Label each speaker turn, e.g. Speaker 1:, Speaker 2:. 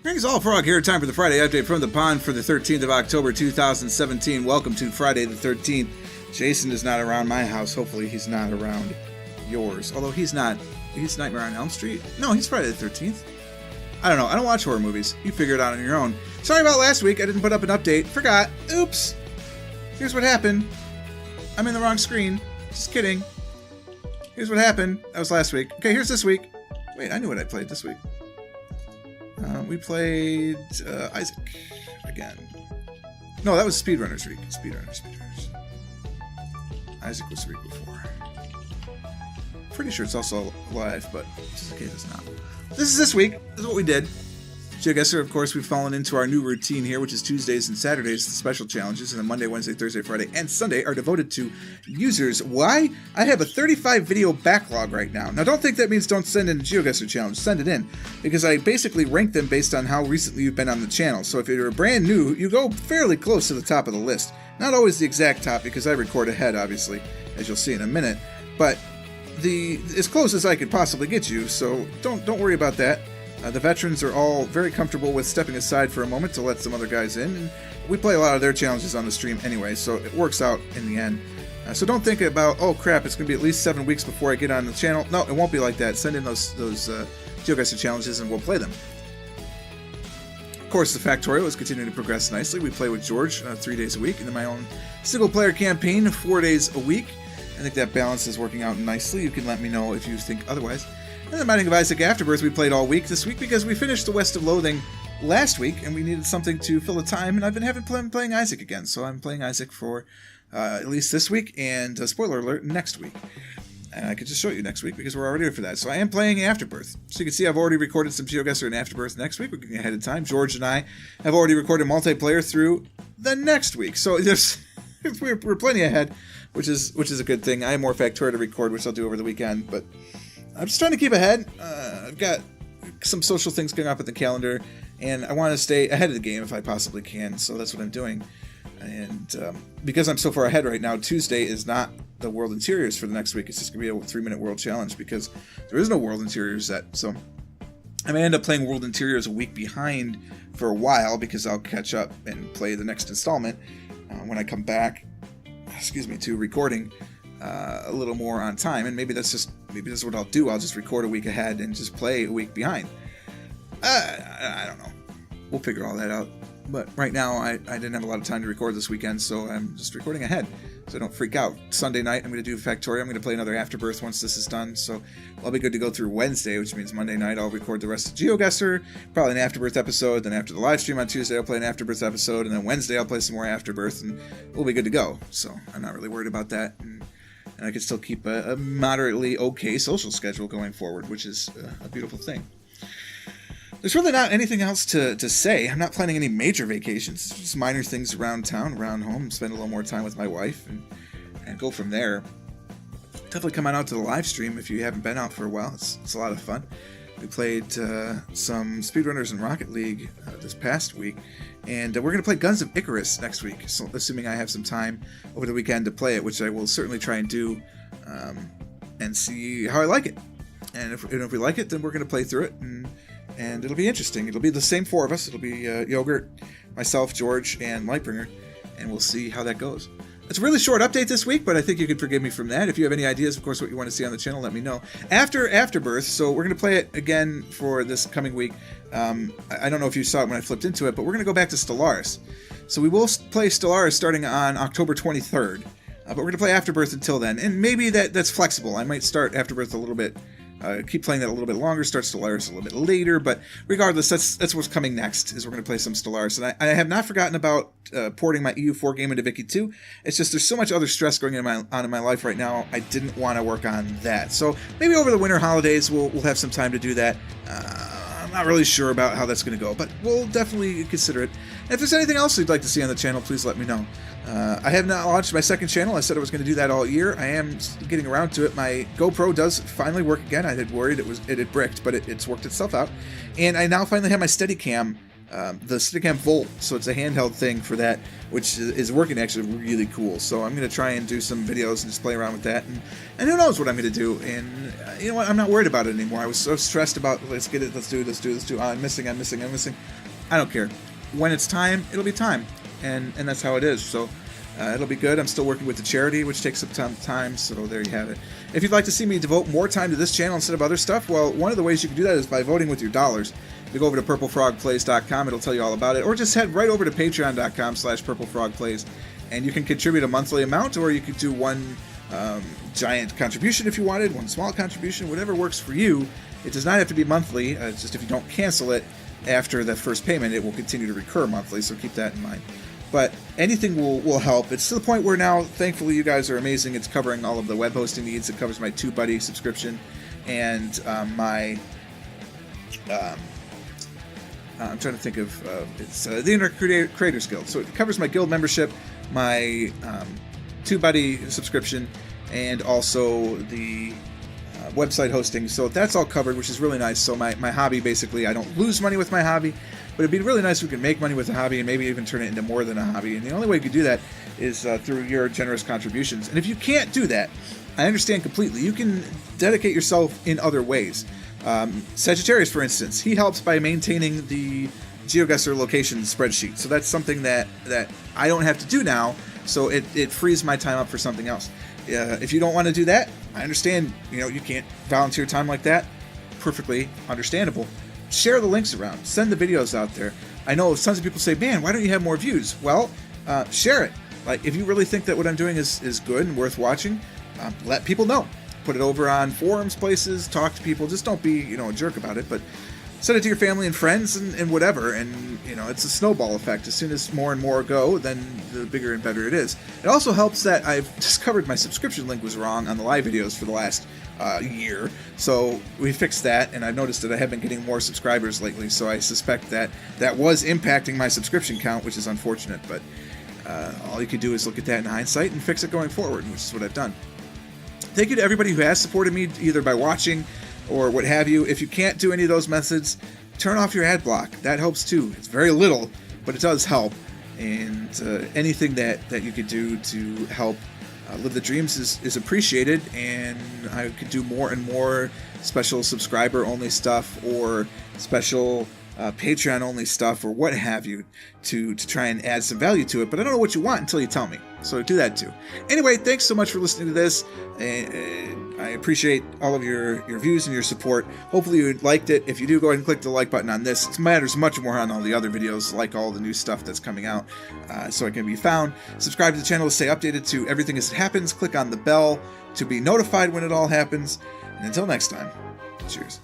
Speaker 1: Greetings all, Frog here. Time for the Friday update from the pond for the 13th of October 2017. Welcome to Friday the 13th. Jason is not around my house. Hopefully he's not around yours. Although he's not. He's Nightmare on Elm Street? No, he's Friday the 13th. I don't know. I don't watch horror movies. You figure it out on your own. Sorry about last week. I didn't put up an update. Forgot. Oops. Here's what happened. I'm in the wrong screen. Just kidding. Here's what happened. That was last week. Okay, here's this week. Wait, I knew what I played this week. We played Isaac again. No, that was Speedrunners week. Speedrunners. Isaac was the week before. Pretty sure it's also live, but just in case it's not. This is this week. This is what we did. GeoGuessr, of course, we've fallen into our new routine here, which is Tuesdays and Saturdays, the special challenges, and then Monday, Wednesday, Thursday, Friday, and Sunday are devoted to users. Why? I have a 35 video backlog right now. Now, don't think that means don't send in a GeoGuessr challenge. Send it in, because I basically rank them based on how recently you've been on the channel. So if you're brand new, you go fairly close to the top of the list. Not always the exact top, because I record ahead, obviously, as you'll see in a minute, but as close as I could possibly get you, so don't worry about that. The veterans are all very comfortable with stepping aside for a moment to let some other guys in, and we play a lot of their challenges on the stream anyway, so it works out in the end. So don't think about, oh crap, it's going to be at least 7 weeks before I get on the channel. No, it won't be like that. Send in those GeoGuessr challenges and we'll play them. Of course, the Factorial is continuing to progress nicely. We play with George 3 days a week, and then my own single-player campaign 4 days a week. I think that balance is working out nicely. You can let me know if you think otherwise. And the Binding of Isaac Afterbirth we played all week this week because we finished the West of Loathing last week and we needed something to fill the time, and I've been having fun playing Isaac again, so I'm playing Isaac for at least this week, and spoiler alert, next week. And I could just show you next week because we're already ready for that. So I am playing Afterbirth. So you can see I've already recorded some GeoGuessr and Afterbirth next week. We're getting ahead of time. George and I have already recorded multiplayer through the next week. So we're plenty ahead, which is a good thing. I have more Factoria to record, which I'll do over the weekend, but I'm just trying to keep ahead. I've got some social things going up at the calendar, and I want to stay ahead of the game if I possibly can, so that's what I'm doing. And because I'm so far ahead right now, Tuesday is not the World Interiors for the next week. It's just going to be a 3-minute World Challenge because there is no World Interiors yet. So I may end up playing World Interiors a week behind for a while because I'll catch up and play the next installment when I come back, to recording a little more on time, and maybe that's what I'll do. I'll just record a week ahead and just play a week behind. I don't know. We'll figure all that out. But right now, I didn't have a lot of time to record this weekend, so I'm just recording ahead, so I don't freak out. Sunday night, I'm going to do Factoria. I'm going to play another Afterbirth once this is done, so I'll be good to go through Wednesday, which means Monday night I'll record the rest of GeoGuessr, probably an Afterbirth episode, then after the live stream on Tuesday I'll play an Afterbirth episode, and then Wednesday I'll play some more Afterbirth, and we'll be good to go. So I'm not really worried about that, and I can still keep a moderately okay social schedule going forward, which is a beautiful thing. There's really not anything else to say. I'm not planning any major vacations. Just minor things around town, around home, spend a little more time with my wife, and go from there. Definitely come on out to the live stream if you haven't been out for a while. It's a lot of fun. We played some Speedrunners in Rocket League this past week, and we're going to play Guns of Icarus next week, so assuming I have some time over the weekend to play it, which I will certainly try and do, and see how I like it. And if we like it, then we're going to play through it, and it'll be interesting. It'll be the same four of us. It'll be Yogurt, myself, George, and Lightbringer, and we'll see how that goes. It's a really short update this week, but I think you can forgive me from that. If you have any ideas, of course, what you want to see on the channel, let me know. After Afterbirth, so we're going to play it again for this coming week. I don't know if you saw it when I flipped into it, but we're going to go back to Stellaris. So we will play Stellaris starting on October 23rd, but we're going to play Afterbirth until then. And maybe that's flexible. I might start Afterbirth a little bit, keep playing that a little bit longer, start Stellaris a little bit later, but regardless, that's what's coming next, is we're going to play some Stellaris. And I have not forgotten about porting my EU4 game into Vicky 2. It's just there's so much other stress going on in my life right now, I didn't want to work on that. So maybe over the winter holidays we'll have some time to do that. I'm not really sure about how that's going to go, but we'll definitely consider it. And if there's anything else you'd like to see on the channel, please let me know. I have not launched my second channel. I said I was going to do that all year. I am getting around to it. My GoPro does finally work again. I had worried it had bricked, but it's worked itself out. And I now finally have my Steadicam the Steadicam Volt, so it's a handheld thing for that, which is working actually really cool. So I'm going to try and do some videos and just play around with that, and who knows what I'm going to do. And you know what, I'm not worried about it anymore. I was so stressed about, let's get it, let's do. Oh, I'm missing. I don't care. When it's time, it'll be time, and that's how it is. So it'll be good. I'm still working with the charity, which takes some time, so there you have it. If you'd like to see me devote more time to this channel instead of other stuff, well, one of the ways you can do that is by voting with your dollars. You go over to PurpleFrogPlays.com, it'll tell you all about it, or just head right over to Patreon.com/PurpleFrogPlays, and you can contribute a monthly amount, or you could do one giant contribution if you wanted, one small contribution, whatever works for you. It does not have to be monthly. It's just if you don't cancel it after the first payment, it will continue to recur monthly, so keep that in mind. But anything will help. It's to the point where now, thankfully, you guys are amazing. It's covering all of the web hosting needs. It covers my TubeBuddy subscription and my... I'm trying to think of it's the Internet Creators Guild. So it covers my guild membership, my TubeBuddy subscription, and also the website hosting. So that's all covered, which is really nice. So my hobby, basically, I don't lose money with my hobby, but it'd be really nice if we could make money with a hobby and maybe even turn it into more than a hobby. And the only way you could do that is through your generous contributions. And if you can't do that, I understand completely. You can dedicate yourself in other ways. Sagittarius, for instance, he helps by maintaining the GeoGuessr location spreadsheet. So that's something that I don't have to do now, so it frees my time up for something else. If you don't want to do that, I understand. You know, you can't volunteer time like that. Perfectly understandable. Share the links around. Send the videos out there. I know tons of people say, man, why don't you have more views? Well, share it. Like, if you really think that what I'm doing is good and worth watching, let people know. Put it over on forums, places, talk to people. Just don't be, you know, a jerk about it, but send it to your family and friends and whatever. And, you know, it's a snowball effect. As soon as more and more go, then the bigger and better it is. It also helps that I've discovered my subscription link was wrong on the live videos for the last year. So we fixed that, and I've noticed that I have been getting more subscribers lately. So I suspect that was impacting my subscription count, which is unfortunate. But all you can do is look at that in hindsight and fix it going forward, which is what I've done. Thank you to everybody who has supported me, either by watching or what have you. If you can't do any of those methods, turn off your ad block. That helps too. It's very little, but it does help. And anything that you could do to help live the dreams is appreciated. And I could do more and more special subscriber-only stuff, or special Patreon-only stuff, or what have you, to try and add some value to it. But I don't know what you want until you tell me. So do that too. Anyway, thanks so much for listening to this. I appreciate all of your views and your support. Hopefully you liked it. If you do, go ahead and click the like button on this. It matters much more on all the other videos, like all the new stuff that's coming out, so it can be found. Subscribe to the channel to stay updated to everything as it happens. Click on the bell to be notified when it all happens. And until next time, cheers.